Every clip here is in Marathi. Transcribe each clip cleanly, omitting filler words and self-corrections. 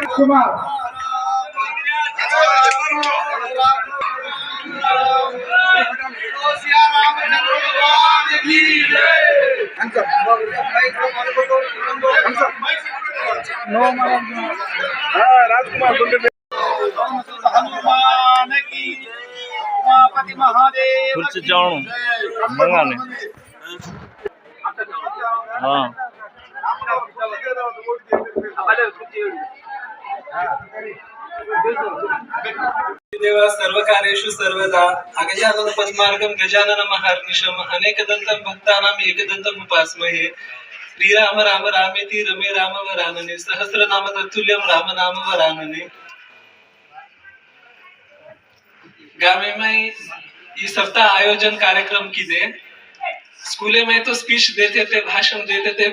कुमार राजकुमार खुर्ची जाऊन मंगाने हाँ देवा सर्व कार्येषु सर्वदा अगजानन पद्मार्गं गजानन महार्निशम अनेकदन्तं भक्तानां एकदन्तं उपास्महे श्रीराम राम रामेति रमे राम वरानने सहस्रनाम तत्तुल्यं राम नाम वरानने। गामे में ये सप्ताह आयोजन कार्यक्रम की दे स्कूले में तो स्पीच देते थे, भाषण देते थे,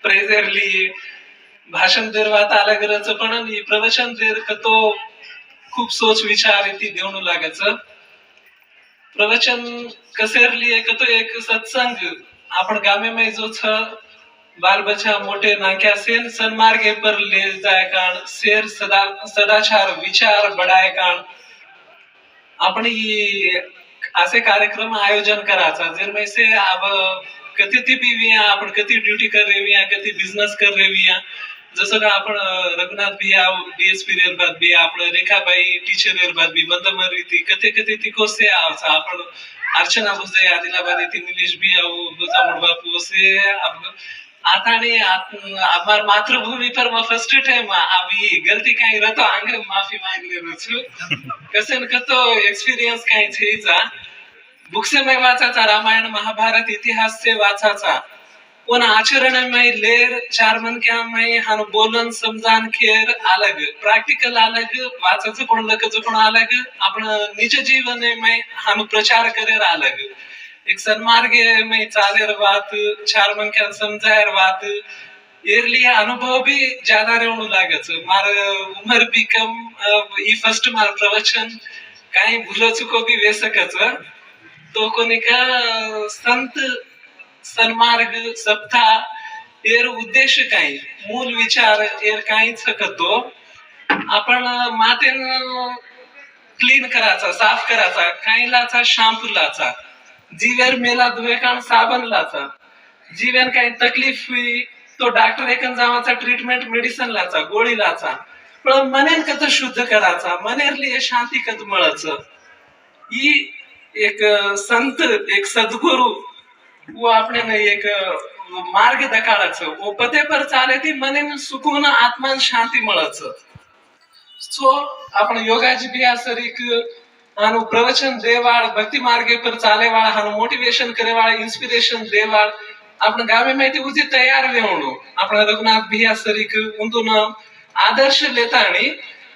प्रेजर लिए भाषण देरवाता अलग रच पण प्रवचन देर तो खूप सोच विचार ती देऊन लागायचं। प्रवचन कसेर लिए तो एक सत्संग आपण गामे में जो छ बाल बच्चा मोटे नाक्या सेन सन्मार्गे पर ले जाए कान शेर सदाचार विचार बढ़ाए कान आपण असे कार्यक्रम आयोजन करायचा जिनमें से अब कति ती भी आपण कति ड्यूटी कर रही कति बिझनेस कर रही जसं का आपण रघुनाथ भी डीएसपी रेर बाद भी आपण रेखाबाई टीचर रेर बाद भी मंदमरी ती कते कते ती कोसे आवसा आपण अर्चना बुझे आदिलाबाद ती नीलेश भी आव बुझा मुडबापू से अब आताने हमार मातृभूमि पर मैं फर्स्ट टाइम अभी गलती काही रहतो आंग माफी मांगले रचू कसे न कतो एक्सपीरियंस काही छेचा बुक्से में वाचाचा रामायण महाभारत इतिहास से वाचाचा कोण आचरण में लेर चार मन क्या में हान बोलन समजान खेर अलग प्रैक्टिकल अलग वाचाचं कोण लकचं कोण अलग आपण निज जीवन में हान प्रचार करेर अलग एक सन्मार्ग में चालेर बात चार मन क्या समझायर बात एरली अनुभव भी ज्यादा रहने लागच मार उम्र भी कम ई फर्स्ट मार प्रवचन काही भूल चुको भी वे सकच तो कोणी का संत सन्मार्ग सप्ताह एर उद्देश काही मूल विचार एर काहीच करतो आपण मातेन क्लीन करायचा साफ करायचा काही लाचा शॅम्पू लाचा जीवेर मेला धुवेकान साबण लाचा जीवन काही तकलीफ हुई तो डॉक्टर एकन जावाचा ट्रीटमेंट मेडिसिन लाचा गोळी लाचा पण मनेन कत शुद्ध करायचा मनेरली शांती कत मळच ही एक संत एक सद्गुरु वो अपने में एक मार्ग दकाळच वो पते पर चाले ती मनेन सुकून आत्मान शांती मळच सो आपण योगाजी भी असरिक हानु प्रवचन देवाळ भक्ति मार्गे पर चाले वाला हानु मोटिवेशन करे वाला इंस्पिरेशन देवाळ आपण गावे में ती उजी तयार वेवणो आपण रघुनाथ भी असरिक उंदुन आदर्श लेतानी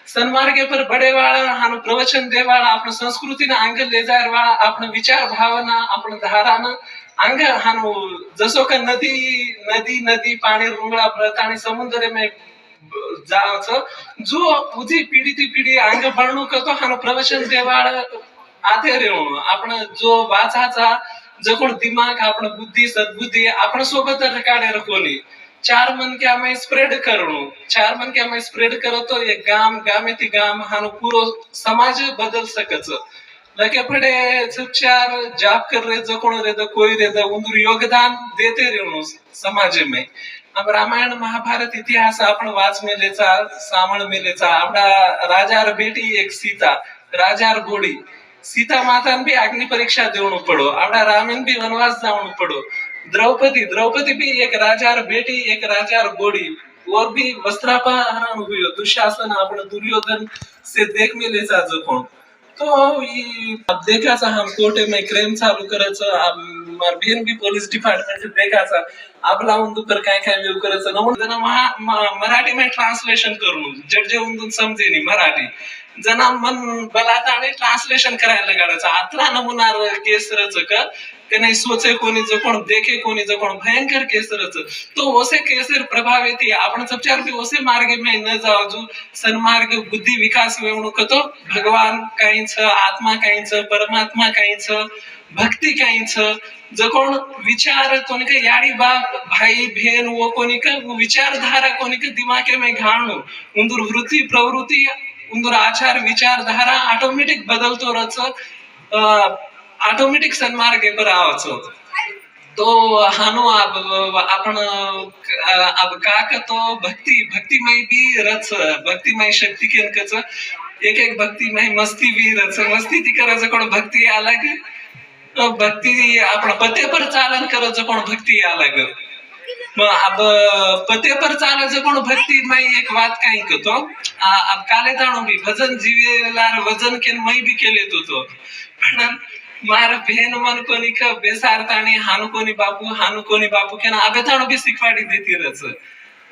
सन्मार्गे पर बड़े वाला हानु प्रवचन देवाळा आपण संस्कृतीने अंग ले जायर वाला आपण विचार भावना आपण धाराना अंग हानु जसो का नदी नदी नदी पाणी रुंगळा भरत आणि समुद्र में जावचं जो उजी पिढी ती पिढी अंग बळणू करतो हानु प्रवचन देवाळा आधे रेवणो आपण जो वाचाचा जो कोण दिमाग आपण बुद्धी सद्बुद्धी आपण सोबत रेकाडे रखोली चार मन क्या मैं स्प्रेड करूं चार मन क्या मैं स्प्रेड करो तो ये गाम गामे ती गाम हानु पूरो समाज बदल सकच लगे पड़े चार जाप कर रहे जो कोण रे कोई रे उंदुर योगदान देते रेणु समाज में अब रामायण महाभारत इतिहास आपण वाच मेलेचा सामळ मेलेचा आपला राजार बेटी एक सीता राजार गोडी सीता मातान भी अग्नि परीक्षा देऊन पडो आपला रामेन भी वनवास जाऊन पडो द्रौपदी भी एक राजार बेटी एक राजार गोड़ी और भी वस्त्रापहरण हुई दुशासन आपण दुर्योधन से देख मिले जा कोण तो अब देखा सा हम कोर्टे में क्राइम चालू करच मार बहन भी पुलिस डिपार्टमेंट से देखा सा अब लावून दुपर काय काय व्यू करच नमून मराठी में ट्रांसलेशन करून जडजे उंदून समजे नी मराठी जना मन बलात आणि ट्रान्सलेशन करायला गाडायचं आत्रा नमुनार केसरच का नहीं सोचे कोणी जो कोण देखे कोणी जो कोण भयंकर केसरच तो ओसे केसर प्रभावित आपण सबचार भी ओसे मार्ग में न जाओ जो सन्मार्ग बुद्धि विकास वेवणू कतो भगवान काहींच आत्मा काहींच परमात्मा काहींच भक्ति काहींच जो कोण विचार कोणी का याडी बाप भाई बहन वो कोणी का विचारधारा कोणी का दिमागे में घालणू उंदूर वृत्ति प्रवृत्ति उंदूर आचार विचारधारा ऑटोमेटिक बदलतो रच ऑटोमेटिक सन्मार्गे पर आवाचो तो हानो आपण अब काक तो भक्तिमय भी रच भक्तिमय शक्ति के कच एक भक्तिमय मस्ती भी रच मस्ती ती करायचं कोण भक्ती अलग भक्ती आपण पते पर चालन करायचं कोण भक्ती अलग अब पते पर चालायचं कोण भक्ती मय एक बात काही करतो अब काले ताणो भी भजन जीवेलार वजन केन मय भी केले तो पण मार बहन मन कोणी का बेसारताणी हानु कोणी बापू के ना अबे ताणो भी सिखवाडी देती रच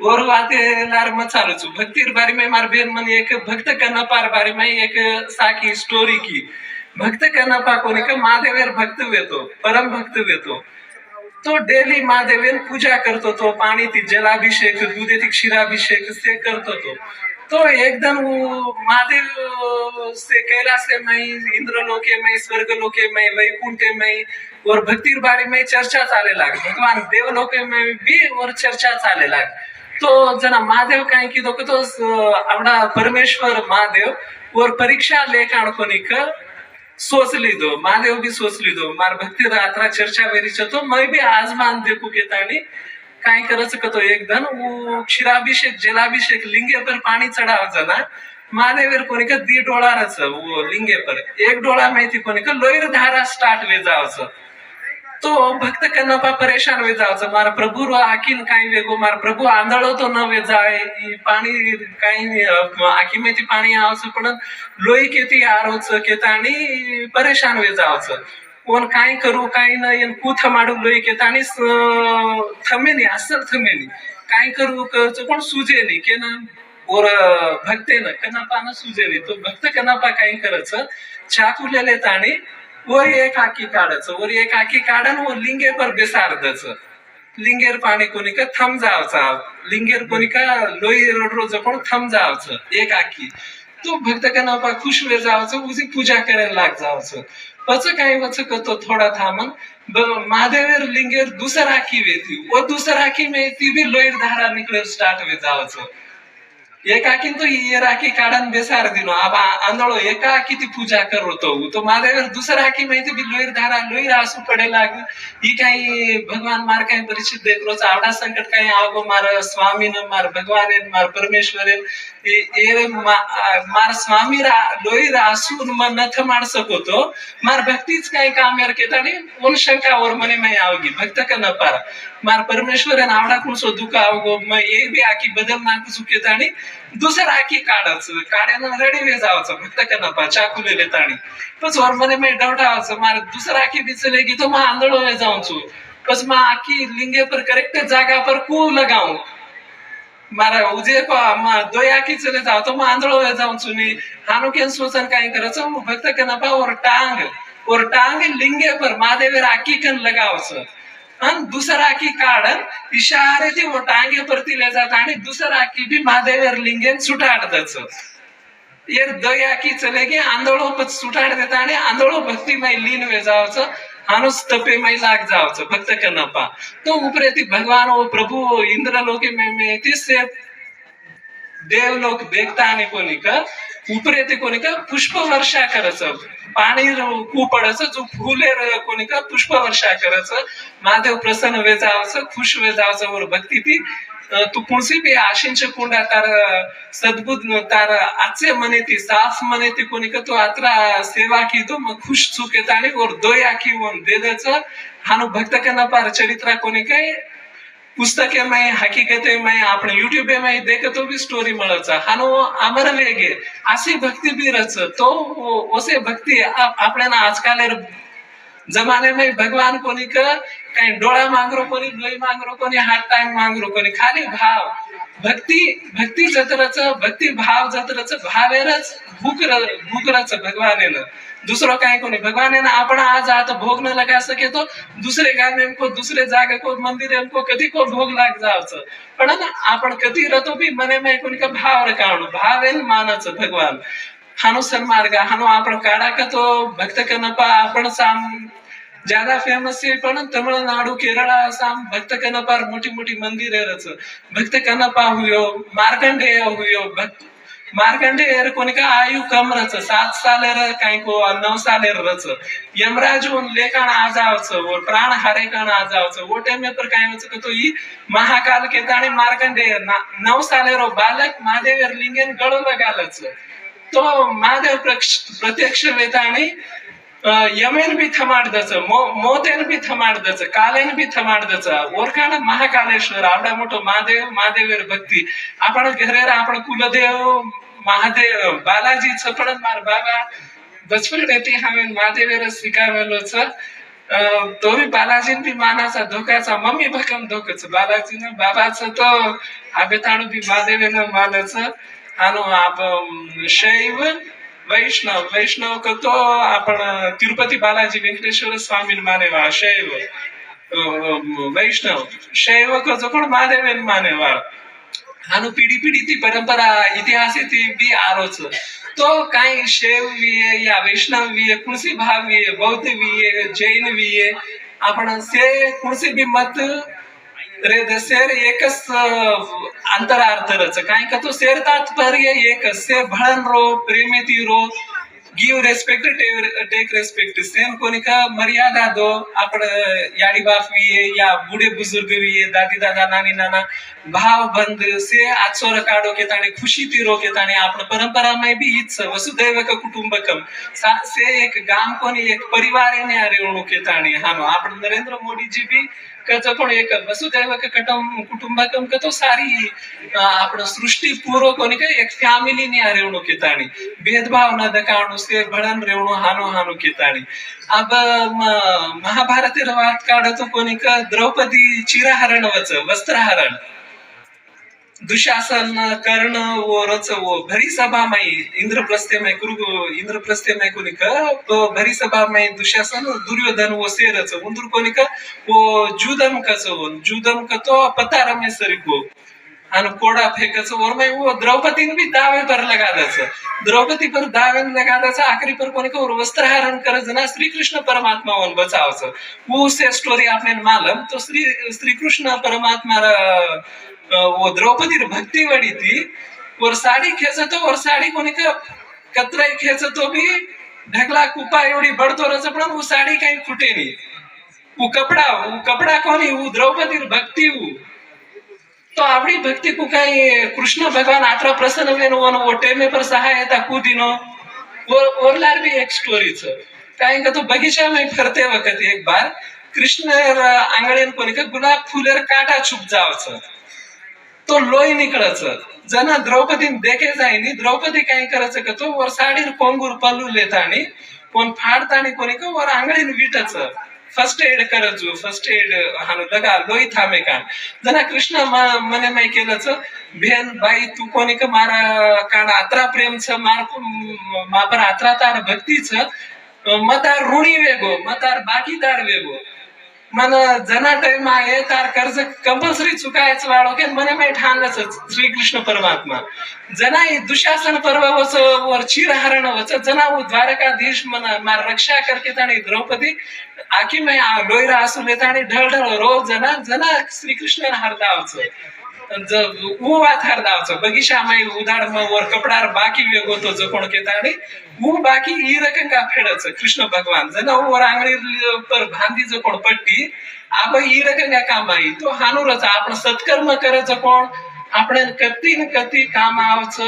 और बाते लार मत चालू छु भक्तिर बारे में मार बहन मन एक भक्त करना पार बारे में एक साकी स्टोरी की भक्त करना पा कोणी का महादेवर भक्त वेतो परम भक्त वेतो तो डेली महादेवन पूजा करतो तो पाणी ती जलाभिषेक दूध ती क्षीराभिषेक से करतो तो एकदम वो महादेव से कैलाश में इंद्रलोके में स्वर्गलोके में वैकुंठे में और भक्तिर बारे में चर्चा चाले लाग भगवान देवलोके में भी और चर्चा चाले लाग तो जना महादेव काही की तो आवडा परमेश्वर महादेव और परीक्षा लेखाण कोणी का सोच लीधो महादेव भी सोच लीधो मार भक्ति रात्रा चर्चा वेरी तो मैं भी आजमान देखू के तानी काय करायचं कतो एक धन वो क्षीराभिषेक जलाभिषेक लिंगे पर पाणी चढ़ाव जना महादेवर कोणी का दी डोळारच वो लिंगे पर एक डोळा माहिती कोणी का लोयर धारा स्टार्ट वे जावचं तो भक्त कन्नपा परेशान वे जावचं मार प्रभु रो आकीन काही वेगो मार प्रभु आंधळो तो न वे जाय पाणी काही आखी में ती पाणी आवचं पण लोई केती आरोच केतानी परेशान वे जावचं कोण काय करू काय नाही कुथ माडू लोई केतानी थमेनी असल थमेनी काय करू कोण सुजे नाही के ना और भक्ते न कन्नपा न सुजे नाही तो भक्त कन्नपा काय करायचं चाकुलेले ताणी वर एक आखी काढायचं वर एक आखी काढन व लिंगे पर बेसार द्यायचं लिंगेर पाणी कोणी का थम जावचा लिंगेर कोणी का लोई रोज कोण थम जावचं एक आखी तो भक्त कन्नपा खुश वे जावचं उसी पूजा करायला लाग जावचं पच काही वच करतो थोडा थामन महादेवर लिंगेर दुसर आखी वेती वो दुसर आखी में ती भी लोई धारा निकले स्टार्ट वे जावचं एकाकी तो ये राखी काढन बेसार दिनो अब आंधळो एकाकी ती पूजा करतो तो महादेवर दुसरा आखी माहिती भी लोईर धारा लोईर आसू पडे लाग ही काही भगवान मार काही परिचित देख रोज आवडा संकट काही आवगो मार स्वामी न मार भगवान मार परमेश्वर ये मार स्वामी लोईर आसू नथ मार सको मार भक्तीच काही काम यार केतानी उन शंका और मने में आवगी भक्त का न पार मार परमेश्वर आवडा कुणसो दुःख आवगो मैं ये भी आखी बदल नाकू सुकेतानी दुसरा आखी काढायचं काढ्यानं रेडी वे जावचं भक्त कन्नपा चाकुले लेताणी पच और मने में डाउट आवचं मार दुसरा आखी बिचले की तो मा आंधळो वे जाऊं पच मा आखी लिंगे पर करेक्ट जागा पर कू लगाऊं मारा उजे को मा दो आखी चले जाओ तो मा आंधळो वे जाऊं नी हानु केन सोचन काय करायचं भक्त कन्नपा और टांग लिंगे पर महादेवर आखी कन लगावचं आणि दुसरा आखी काढन इशारे ती वो टांगे परती ले जात आणि दुसरा आखी भी महादेवर लिंगेन सुटाड द्यायचं येर दय आखी चले गे आंधळो पच सुटाड देता आणि आंधळो भक्तिमय लीन वे जावचं हानुस तपेमय लाग जावचं भक्त कन्नपा तो उपरे ती भगवान वो प्रभु इंद्र लोके में तीसरे देवलोक देखता आणि कोणी का उपरे ते कोणी का पुष्प वर्षा करायचं पाणी खूप पडायचं जो फुले कोणी का पुष्प वर्षा करायचं महादेव प्रसन्न वे जावचं खुश वे जावचं वर भक्ती ती तू कुणसी भी आशिंच कुंडा तार सद्बुद्ध तार आचे मने ती साफ मने ती कोणी का तो आत्रा सेवा की तो मग खुश चुकेत आणि और दोय आखी वन दे द्यायचं हानु भक्त कन्नपा चरित्रा कोणी काय पुस्तके में हकीकते में आपण यूट्यूब में देखतो भी स्टोरी मिळायचा हानो अमर वेगे अशी भक्ती भी रच तो ओसे भक्ती आपल्याला आजकाल जमाने में भगवान कोणी काही डोळा मांगरो कोणी लोई मांगरो कोणी हात टांग मांगरो कोणी खाली भाव भक्ती जत्रच भक्ती भाव जत्रच भावेरच भूकरच भगवान दूसरो काय कोणी भगवान आपण आज आता भोग न लगा सके तो दुसरे गाने को दूसरे जागे को मंदिर को कधी को भोग लाग जावचं पण ना आपण कधी रतो भी मने में कोणी का भाव रकावणं भावेन मानच भगवान हानो सन्मार्ग हानो आपण काढा का तो भक्त कनपा आपण साम ज्यादा फेमस है पण तमिळनाडू केरळ आसाम भक्त कनपार मोठी मोठी मंदिर रच भक्त कनपा हुयो मार्कंडेय हुयो मार्कंडेय कोणी का आयु कम रच 7 सालेर काही को 9 सालेर रच यमराज उन लेखन आजावच और प्राण हरे कण आजावच वो टाइम में पर काय वच तो ई महाकाल के ताणी मार्कंडेय 9 सालेरो बालक महादेव लिंगन गळो लगालच तो महादेव प्रत्यक्ष वेताणी यमेन भी थमाडदच मोतेन भी थमाडदच कालेन भी थमाडदच ओरकाण महाकालेश्वर आवडा मोठो महादेवेर भक्ती आपण घरेर आपण कुलदेव महादेव बालाजी छपड मार बाबा बचपन रेती हावेन महादेवेर शिकावेलो छ तो भी बालाजीन भी मानाचा धोकाचा मम्मी भकम धोकच बालाजीन बाबाचं तो आबेताणू भी महादेवेन मानच आनो आप शैव वैष्णव करतो आपण तिरुपती बालाजी वेंकटेश्वर स्वामी मानेवा शैव वैष्णव शैव करतो कोण महादेवेन मानेवा हानु पिढी ती परंपरा इतिहास ती बी आरोच तो काही शैव विये या वैष्णव विये कुणसी भाव विये बौद्ध विये जैन विये आपण से कुणसी बी मत रे दसेर एकच अंतरार्थ रच काय का तो शेर तात्पर्य एक से भळन रो प्रेमेती रो give respect take respect same कोणी का मर्यादा दो आपण याडी बाप विये या बूढ़े बुजुर्ग विये दादी दादा नानी नाना भाव बंद से आचोर काढो के ताणे खुशी ती रो के ताणे आपण परंपरा में भी हीच वसुदैव का कुटुंबकम से एक गाम कोणी एक परिवार ने आरे के ताणे हानो आपण नरेंद्र मोदी जी भी कचो पण एक वसुदैव का कुटुंबकम का तो सारी आपण सृष्टि पूर्व कोणी का एक फॅमिली ने आरे के ताणे भेदभाव न दकाणो से भळन रेवणो हानो के ताणे अब महाभारत वाद काढतो कोणी का द्रौपदी चिरहरण वच वस्त्रहरण दुशासन कर्ण वो रच वो भरी सभा में इंद्रप्रस्थ में कोणी का तो भरी सभा में दुशासन दुर्योधन वो से रच उंदर कोणी का वो जुदम का तो पतार में सरिको आणि कोडा फेकच और में वो द्रौपदी भी दावे पर लगा दच द्रौपदी पर दावे लगा दच आखिरी पर कोणी का वस्त्रहरण करज ना श्री कृष्ण परमात्मा वन बचावच वो से स्टोरी आपने मालूम तो श्री कृष्ण परमात्मा वो द्रौपदी भक्ति वड़ी थी और साड़ी खेचतो और साड़ी कोणी का कतराई खेचतो भी ढकला कुपा एवढी बढतो रच पण वो साड़ी काही फुटे नहीं वो कपड़ा कोणी वो द्रौपदी भक्ति तो आवड़ी भक्ति को कहीं कृष्ण भगवान आत्रा प्रसन्न वेन वो टेमे पर सहायता कूदिनो और लार भी एक स्टोरी छ काहे का तो बगीचा में फरते वक्त एक बार कृष्ण आंगळेन कोणी का गुलाब फूलेर काटा छुप जावच तो लोई निकळच जना द्रौपदी देखे जायनी द्रौपदी काय करच का तो वर साडीर कोंगूर पल्लू लेतानी कोण फाडतानी कोणी का वर आंगळीन विटच फर्स्ट एड हानु लगा लोई थामे का जना कृष्ण मने मैं केलच बेन बाई तू कोणी का मारा कान आत्रा प्रेम छ मार पर आत्रा तार भक्ती छ मतार ऋणी वेगो मतार बाकीदार वेगो मन जना टाइम आहे तार कर्ज कंपल्सरी चुकायच वाळो के मने मैं ठानलच श्री कृष्ण परमात्मा जना दुशासन पर्व वच वर चिरहरण वच जना वो द्वारकाधीश मन मार रक्षा करके ताणी द्रौपदी आखी में लोईरा आसू लेताणी ढळढळ रो जना श्री कृष्ण हरदावच वो बात हरदावच बगीचा में उदाड़ में वर कपड़ार बाकी वेगो तो जकोण के ताणी वो बाकी ई रकम का फेडच कृष्ण भगवान जना वर आंगळी पर भांदी जकोण पट्टी आब ई रकम का काम आई तो हानुरच आपण सत्कर्म करच कोण आपण कती काम आवच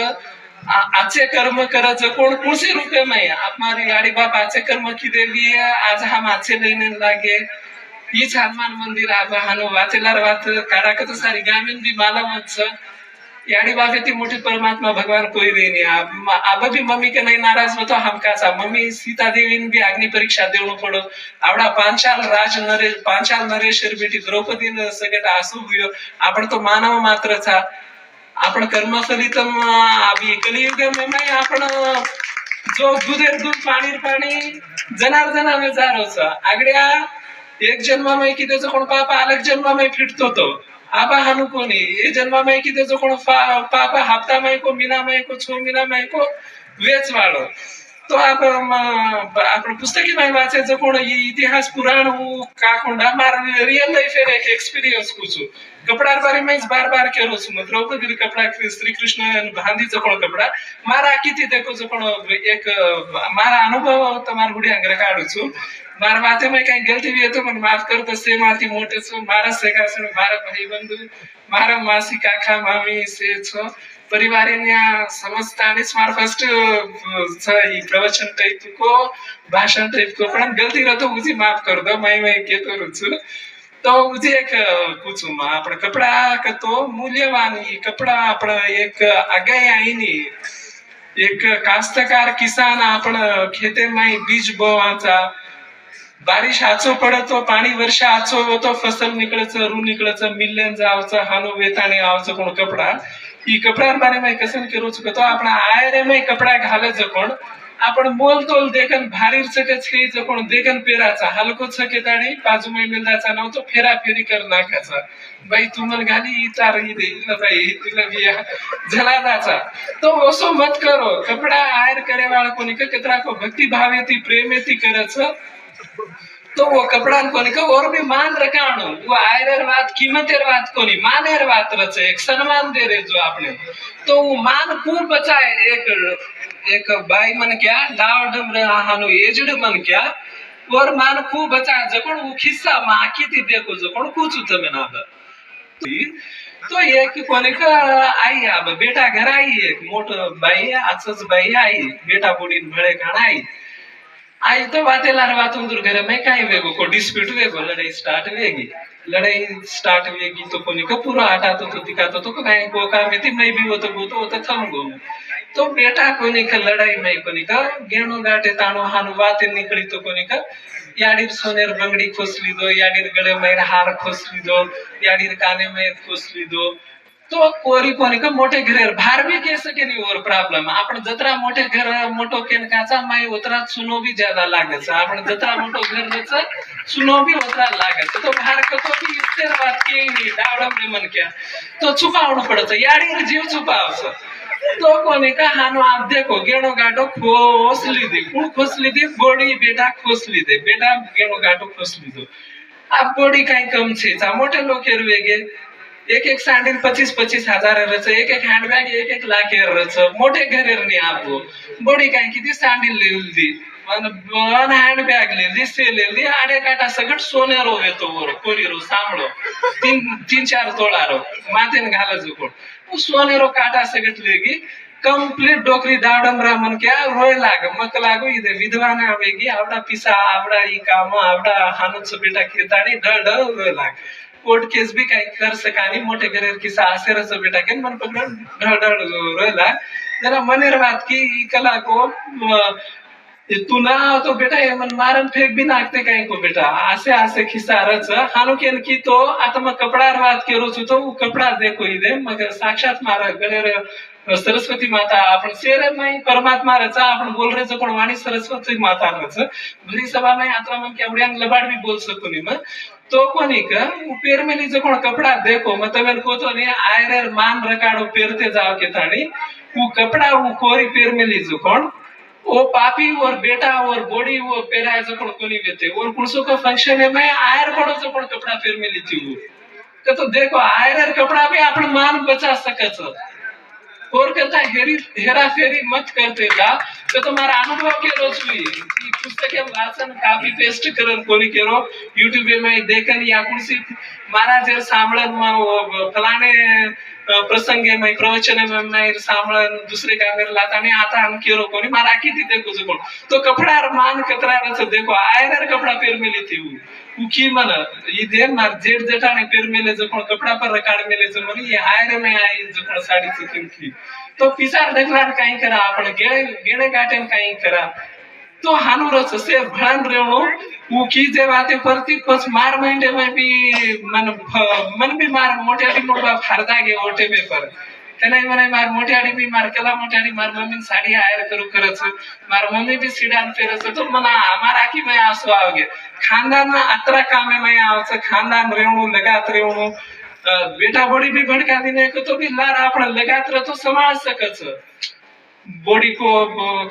आचे कर्म करच कोण कुणसी रूपे में हमारी गाड़ी बाप आचे कर्म की देवी आज हम आचे लेने लागे हीच हनुमान मंदिर आबा हानो वाचेलार वात काढा कत सारी गामीन बी मालमच याडी बाबेती मोठी परमात्मा भगवान कोई नहीं अब भी मम्मी के नहीं नाराज हो तो हम कासा मम्मी सीता देवी भी अग्नि परीक्षा देवणं पडो आवडा पांचाल नरेश्वर बेटी द्रौपदी सगट आसू हुयो आपण तो मानव मात्र था आपण कर्मफलितम अभी कलियुग में आपण जो दूध पाणी जनार्दना में जारोचा आगड्या एक जन्मामध्ये की त्याचं कोण पापा अलग जन्मामध्ये फिटतो तो आबा हानु कोणी ये जन्मामध्ये की त्याचं कोण पापा हप्तामध्ये को मीनामध्ये को 6 मीनामध्ये को वेच वाळो तो आपण पुस्तकी में वाचायचं कोण इतिहास पुराण का कोंडा मार रियल लाइफ एक एक्सपीरियंस कुछ कपड़ा बारे में बार बार केरो छु द्रौपदी कपड़ा श्री कृष्ण भांदी जो कोण कपड़ा मारा किती देखो जो कोण एक मारा अनुभव तमार गुडी अंगर काढू छु मार वाते में कहीं गलती भी है तो मन माफ कर दो से माती मोटे छु मारा सेगा छु मारा भाई बंधु मारा मासी काका मामी से छो परिवारने समजता आणि स्मार्ट फर्स्ट प्रवचन टाइप को भाषण टाइप को पण गलती रहतो उसी माफ कर दो मैं केतो रुछु तो उसी एक पूछू मा आपण कपड़ा कतो मूल्यवान कपड़ा आपण एक आगे आईनी एक कास्तकार किसान आपण खेते में बीज बोवाचा बारिश आचो पडतो पाणी वर्षा आचो होतो फसल निकळचं रू निकळचं मिल्यन जावचं हानो वेताने आवचं कोण कपड़ा ई कपड़ा बारे में कसन करो छु तो आपण आयरे में कपड़ा घाले जो कोण आपण मोल तोल देखन भारी सके छै जो कोण देखन पेराचा हलको छके ताणी बाजू में मिलदाचा नव तो फेरा फेरी कर नाखाचा भाई तुमन घाली तार ही दे न भाई तुला बिया झलादाचा तो ओसो मत करो कपड़ा आयर करे वाला कोनी के केतरा को भक्ति भावेती प्रेमेती करछ तो वो कपड़ा कोनी का और भी मान रखाणो वो आयरर बात कीमतेर बात कोनी मानेर बात रचे एक सम्मान दे रे जो आपने तो वो मान खूब बचाए एक बाई मन क्या डाव डमरे हानो एजड मन क्या और मान खूब बचाए जकोण वो खिस्सा माकी थी देखो जकोण कुछ तमे ना तो एक कोनी का आई अब बेटा घर आई एक मोठो बाई आचच बाई आई बेटा बुडी भळे खाना आई तो बातें लार बातों दूर घर में काई वेगो को डिस्प्यूट वेगो लड़ाई स्टार्ट वेगी तो कोनी का पूरा आटा तो दिखातो तो काई को का में थी मैं भी वो तो थम गो तो बेटा कोनी का लड़ाई में कोनी का गेणो गाटे तानो हानु बातें निकली तो कोनी का याडीर सोनेर बंगड़ी खोसली दो याडीर गले में हार खोसली दो याडीर काने में खोसली दो तो कोरी कोनी का मोठे घरेर भार भी कह सके नहीं और प्रॉब्लम आपण जत्रा मोठे घर मोटो केन काचा माई उतरा सुनो भी ज्यादा लागे छ आपण जत्रा मोटो घर रच सुनो भी उतरा लागे छ तो भार कतो भी स्थिर बात के नहीं डावडम ने मन क्या तो छुपावणो पड़छ याडी जीव छुपावछ तो कोनी का हानो आप देखो गेणो गाटो खोसली दी बोडी बेटा खोसली दे बेटा गेणो गाटो खोसली दो आप बोडी काई कम छे चा मोठे लोकेर वेगे एक सैंडल 25 हजार रच एक हैंडबैग 1 लाख रच मोटे घरेर नहीं आपको बड़ी काई किती सैंडल लेली वन हैंडबैग लेली से लेली आडे काटा सगट सोनेरो येतो वर कोरीरो सांभळो 3-4 तोळारो माथेन घाला जुको वो सोनेरो काटा सगट लेगी कंप्लीट डोकरी दाडमरा मन क्या रोय लाग मक लागो इदे विधवा ने आवेगी आवडा पिसा आवडा ई काम आवडा हानुच बेटा खेताणी ढळ रोय लाग कोर्ट केस भी काही कर सकानी मोठे घरेर किसा आसेरच बेटा के मन पकड़ ढळ रोयला जरा मनेर बात की कला को तू ना तो बेटा ये मन मारन फेक भी नाकते काही को बेटा आसे खिसा रच हानु केन की तो आता मग कपडार बात केरो छु तो वो कपडा देखो इदे मगर साक्षात मारा गणेर सरस्वती माता आपण शेर में परमात्मा रचा आपण बोल रहे कोण वाणी सरस्वती माता रच भरी सभा में यात्रा में केवड्यांग लबाड भी बोल सकुनी म तो कोनी का पेर में लीजो कोण कपड़ा देखो मतलब को तो ने आयरर मान रकाडो पेरते जाओ के ताणी वो कपड़ा वो कोरी पेर में लीजो कोण वो पापी और बेटा और बॉडी वो पेराय जो कोण कोनी वेते और कुणसो का फंक्शन है मैं आयर पड़ो जो कोण कपड़ा पेर में लीती वो तो देखो आयरर कपड़ा भी आपण मान बचा सकत और कहता हेरा फेरी मत करते जा तो तुम्हारा अनुभव केरो छुई पुस्तक वाचन कॉपी पेस्ट करन कोनी केरो यूट्यूब में देखन या कुछ महाराज सांभळन फलाणे प्रसंगे माई प्रवचने माई सांभळन दुसरे गामेर लात आणि आता हम केरो कोणी मारा किती देखो जो तो कपड़ा मान कतरा रच देखो आयरर कपड़ा पेर मिली थी उकी मन ये मार जेठ जेठाने पेर मिले जो कपड़ा पर रकाड मिले जो मन ये आयर में आई जो साडी चुकिन थी तो पिसार देखलार काई करा आपण गेळे गेळे गाटेन काई करा तो हानुरच से भळन रेवणो उकी जे वाते परती पस मार महिने में भी मन भी मार मोठ्याटी मोठा फारदा गे ओटे पेपर तने मने मार मोठ्याटी भी मार केला मोठ्याटी मार मम्मी साडी आयर करू करच मार मम्मी भी सीडान पेरच तो मना हमारा की मैं आसो आवगे खानदान ना अतरा कामे में आवच खानदान रेवणो लगात रेवणो बेटा बड़ी भी भड़का दीने को तो भी लार आपण लगात रह तो संभाल सकच बॉडी को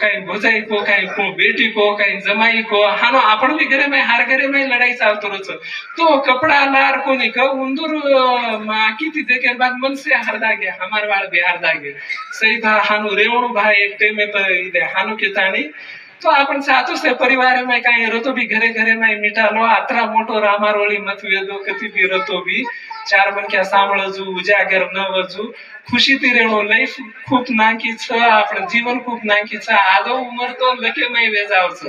कहीं भोजाई को कहीं बेटी को कहीं जमाई को हानो आपण भी घरे में हर घरे में लड़ाई चालतो रच तो कपड़ा लार को नहीं का उंदूर माकी थी देखे बाद मन से हरदा गया हमार वाल बिहार दागे सही था हानो रेवणो भाई एक टेम में पर इदे हानो के ताणी तो आपण साथो से परिवार में कहीं रतो भी घरे घरे में मीठा लो आत्रा मोटो रामारोली मत वेदो कति भी रतो भी चार मन क्या सांभळजू उजागर न वजू खुशी ती रेणो लाईफ खूप नाकी छ आपण जीवन खूप नाकी छ आदो उमर तो लके मै वेजावच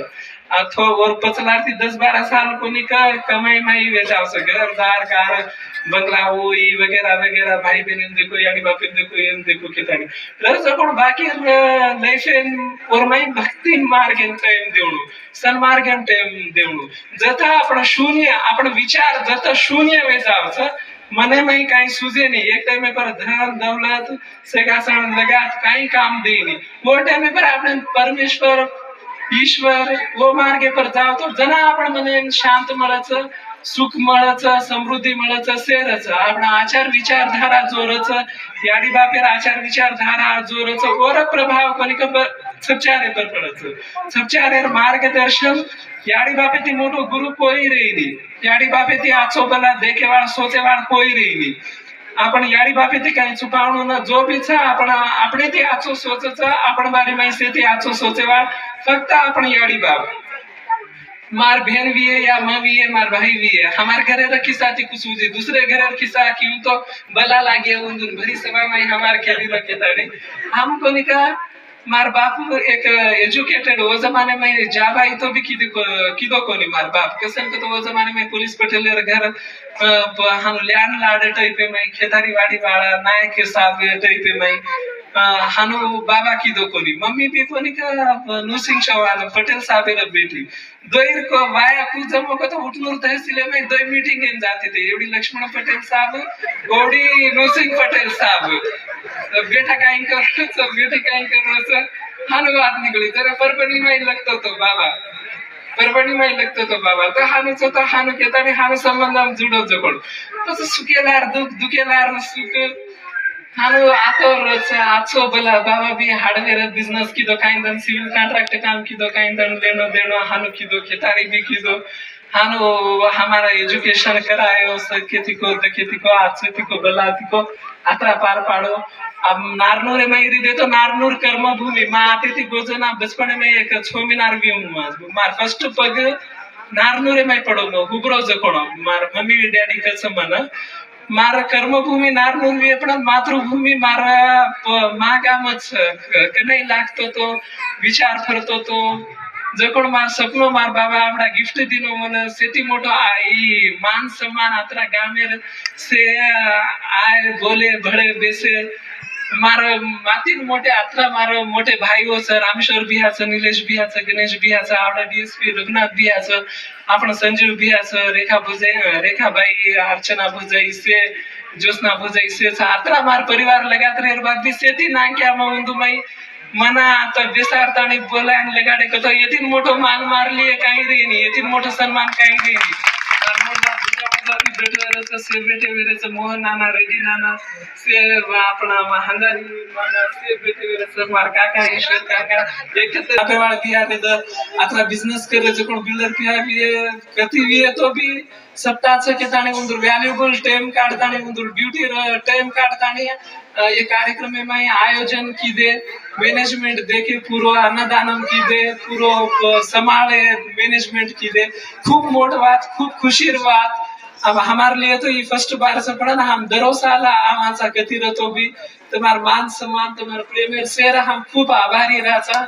अथवा और पचलाती 10-12 साल कोनी का कमाई माई वेजावच घरदार कार बंगला होई वगैरह वगैरह भाई बहन देखो यानी बाप देखो इन देखो कितानी रस कोण बाकी लाईफ और माई भक्ती मार्गेन टाइम देवणो सन्मार्गेन टाइम देवणो जता आपण शून्य आपण विचार जता शून्य वेजावच मने में कहीं सूझे नहीं एक टाइम पर धन दौलत सेगासन लगात कहीं काम दे नहीं वो टाइम पर आपने परमेश्वर ईश्वर वो मार्गे पर जाओ तो जना आपण मने शांत मळच सुख मळच समृद्धी मळच सेरच आपण आचार विचारधारा जोरच याडी बापेर आचार विचारधारा जोरच और प्रभाव कोनिक सच्चारे पर पडच सच्चारेर मार्गदर्शन याडी बापे ती मोटो गुरु कोई रेनी याडी बापे ती आचो बला देखेवाळ सोचेवाळ कोई रेनी आपण याडी बापे ती काही चुकावणो न जो भी छ आपण आपणे ती आचो सोचच आपण बारी में से ती आचो सोचेवाळ फक्त आपण याडी बाप मार बहन भी है या माँ भी है मार भाई भी है हमारे घरे र किस्सा थी कुछ उजी दूसरे घरे र किस्सा क्यों तो बला लागे उन भरी सभा में हमार खेली रखे ताड़े हम को निका मार बाप एक एजुकेटेड वो जमाने में जा भाई तो भी किदो कोनी मार बाप कसम तो वो जमाने में पुलिस पटेल घर हम ल्यान लाडे टाइप में खेतारी वाड़ी वाला नायक के साहब टाइप में हानु बाबा किदो कोनी मम्मी भी कोनी का नुसिंग शवाल पटेल साहब रे बेटी दोईर को वाया कुजम को तो उठनूर तहसील में दो मीटिंग इन जाते थे एवडी लक्ष्मण पटेल साहब ओडी नुसिंग पटेल साहब बेटा काई कर बेटी काई कर हानु बात निकली जरा परपणी में लगतो तो बाबा परपणी में लगतो तो बाबा तो हानु केताने हानु संबंध जुडो जकोड तस सुकेलार दुखेलार सुक हानु आचो बला बाबा भी हार्डवेयर बिजनेस की दो काइंदन सिविल कॉन्ट्रैक्ट काम की दो काइंदन लेनो देनो हानु की दो खेतारी भी की दो हानु हमारा एजुकेशन करायो खेती को आचो को बलाती को आत्रा पार पाड़ो अब नारनूर में दे तो नारनूर कर्म भूमि माँ आती थी गोजना बचपन में एक 6 मीनार भी हूँ मार फर्स्ट पग नारनूर में पड़ो नो हुबरो जकोणो मार मम्मी डैडी कसम मन मारा कर्मभूमी नारनूर भी अपना मातृभूमी मारा माँ गामच कने लागतो तो विचार करतो तो जकोण मार सपनो मार बाबा आपड़ा गिफ्ट दिनो मन सेती मोटो आई मान सम्मान आतरा गामेर से आए बोले भड़े बेसे मारो मातीन मोठे आत्रा मारो मोठे भाई हो सर रामेश्वर भी आछ निलेश भी आछ गणेश भी आछ आवडा डीएसपी रघुनाथ भी आछ आपण संजीव भी आछ रेखा बाई अर्चना भुजाई से ज्योत्ना भुजाई से आत्रा मार परिवार लगात रे बाद भी सेती नाक्या मंदु मई मना आता बेसारतानी बोलान लगाडे कतो यतीन मोठो मान मारली काही रे नी यतीन मोठो सन्मान काही रे नी से बेटे मेरे से मोहन नाना रेड्डी नाना से अपना हंगारी माना से बेटे मेरे से मार काका ईश्वर काका एक आपेवाळ किया ते आता बिझनेस करे जो कोण बिल्डर किया भी कती भी तो भी सप्ताह से के ताने उंदर वैल्यूएबल टाइम काढताने उंदर ड्यूटी टाइम काढताने ये कार्यक्रम में आयोजन की दे मैनेजमेंट देखे पूरो अन्नदानम की दे पूरो समाळे मैनेजमेंट की दे खूब मोठ बात खूब खुशीर बात अब हमारे लिए तो ये फर्स्ट बार से पड़ा ना, हम दरो साल आमाचा गती रहतो भी तुम्हार मान सम्मान तुम्हार प्रेम शेर हम खूप आभारी राहायचा.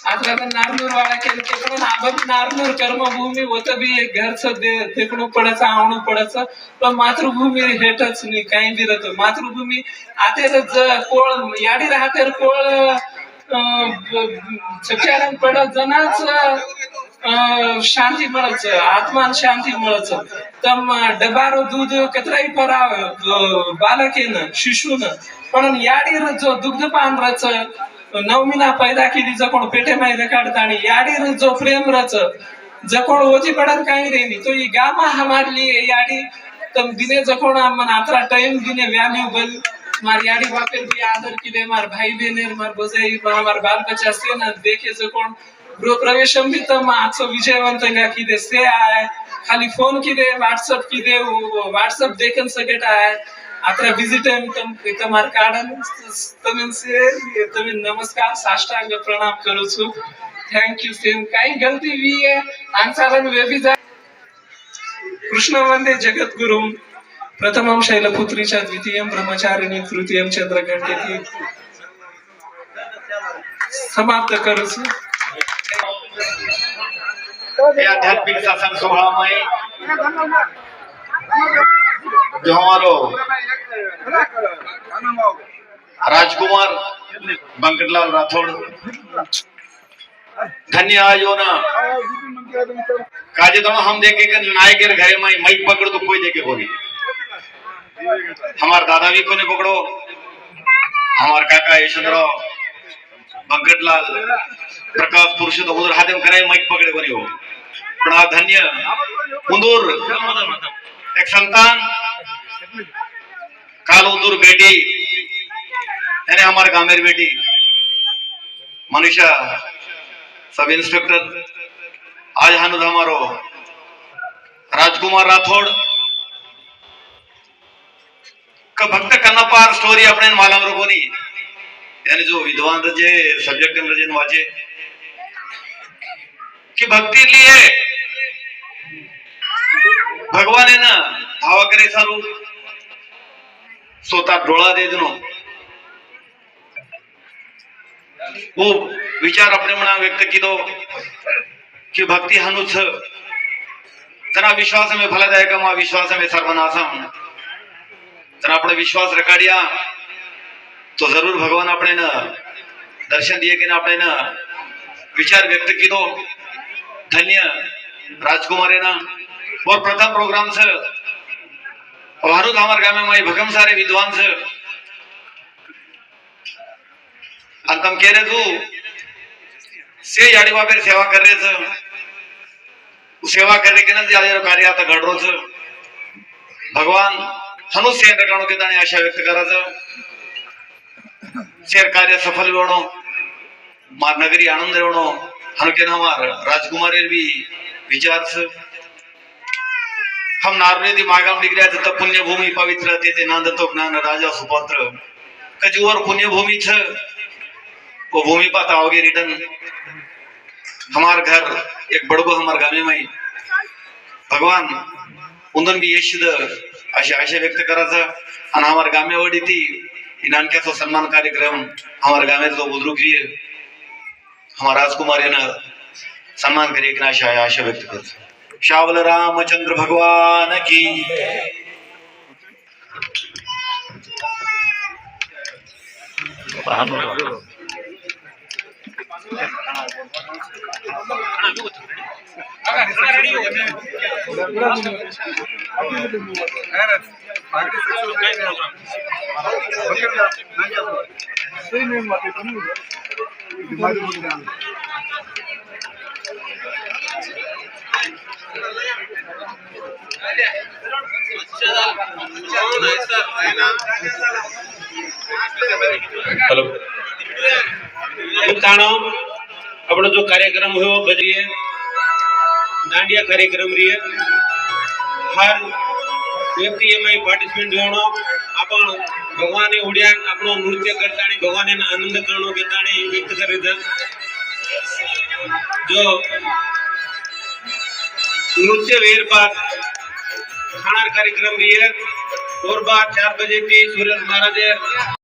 आता नारनूर वाडा केलं ते पण आबा नारनूर कर्मभूमी होतं बी एक घरचं देखणं पडायचं आवणं पडायचं, पण मातृभूमी हेटच नाही काही बी राहतो. मातृभूमी आता कोळ याडी राहते कोळ चक्यारण पडत जनाच शांती मिळच आत्मान शांती मिळच. तम डबारो दूध कतराई पराव बालकेन शिशून पण याडीर जो दुग्धपान रच नवमीना पैदा केली जकोण पेटे माहिती काढता आणि याडीर जो प्रेम रच जकोण ओजी पडत काही रेनी तो ये गामा हमारली याडी तम दिने जकोण मन आतरा टाइम दिने वैल्यूबल मार याडी बापेर भी आदर किदे मार भाई बहनेर मार बजाई मार बाल बच्चा से ना देखे जकोण गृह प्रवेशम भी तम आजो विजयवंतंगा किदे से आय खाली फोन किदे व्हाट्सएप किदे व्हाट्सएप देखन सकेट आय आता विजिट તમાર કાર્ડન તમે તમે નમસ્કાર સાષ્ટાંગ પ્રણામ કરું છું. થેન્ક યુ સેમ કાઈ ગલતી વી હે આંસારન વેબી जा कृष्ण वंदे जगद्गुरुम प्रथमम शैलपुत्रीच्या द्वितीयम ब्रह्मचारिणी तृतीयम चंद्रघंटेती समाप्त करू છું. आध्यात्मिक सत्संग सोहळा में जो हमारो राजकुमार बंकटलाल राठौड़ धन्य आज हो ना काजे तो हम देखे कि नायक के घरे में माइक पकड़ तो कोई देखे कोई हमार दादा भी को ने पकड़ो हमार काका यशवंतराव बंकटलाल प्रकाश पुरुषोत्तम उधर हाथ में कराए माइक पकड़े कोनी हो पण धन्य उंदूर एक संतान काल उंदूर बेटी यानी हमारे गामेर बेटी मनीषा सब इंस्पेक्टर आज हानुद हमारो राजकुमार राठौड़ का भक्त कन्नापार स्टोरी अपने मालूम रोकोनी यानी जो विद्वान रजे सब्जेक्ट रजन वाचे कि भक्ति लिए भगवान है ना भावा करे सारू स्वतः डोळा दे देनो वो विचार अपने मना व्यक्त की दो कि भक्ति हनुच जना विश्वास में फलदायक मा विश्वास में सर्वनाशम जना अपने विश्वास रखाड़िया तो जरूर भगवान अपने न दर्शन दिए कि ना अपने न विचार व्यक्त की दो धन्य राजकुमार है ना और प्रथम प्रोग्राम से भारत हमारे गाँव में भगम सारे विद्वान से अंतम कह रहे तू से याडी बाबेर सेवा कर रहे थे सेवा करने के ना ज्यादा कार्य आता घड रोज भगवान हनु से रकाणो के दाने आशा व्यक्त करायचं शेर कार्य सफल होणो मार नगरी आनंद होणो हनु के हमार राजकुमार भी विचार से हम नारनेदी मागाम डिग्री तो पुण्य भूमि पवित्र ते नांदतो ज्ञान राजा सुपत्र कजूवर पुण्य भूमि छ वो भूमि पाता होगी रिटर्न हमार घर एक बड़गो हमार गामे में भगवान उंदन भी यश अशा आशा व्यक्त करायचा आणि हमार गामे वडी ती इनानक्याचा सन्मान कार्यक्रम हमार गामे जो बुजुर्ग जी हमार राजकुमार ने सम्मान करे एक आशा व्यक्त करता श्यावल रामचंद्र भगवान की हेलो अपना जो कार्यक्रम है वो बजिए दांडिया कार्यक्रम रही है हर व्यक्ति में पार्टिसिपेट होनो आपण भगवान उड्या आपनो नृत्य करता आणि भगवान आनंद करणो घेता आणि व्यक्त करीत जो नृत्य वेरपात खाना कार्यक्रम रही है और बाद 4 बजे की सूर्य महाराज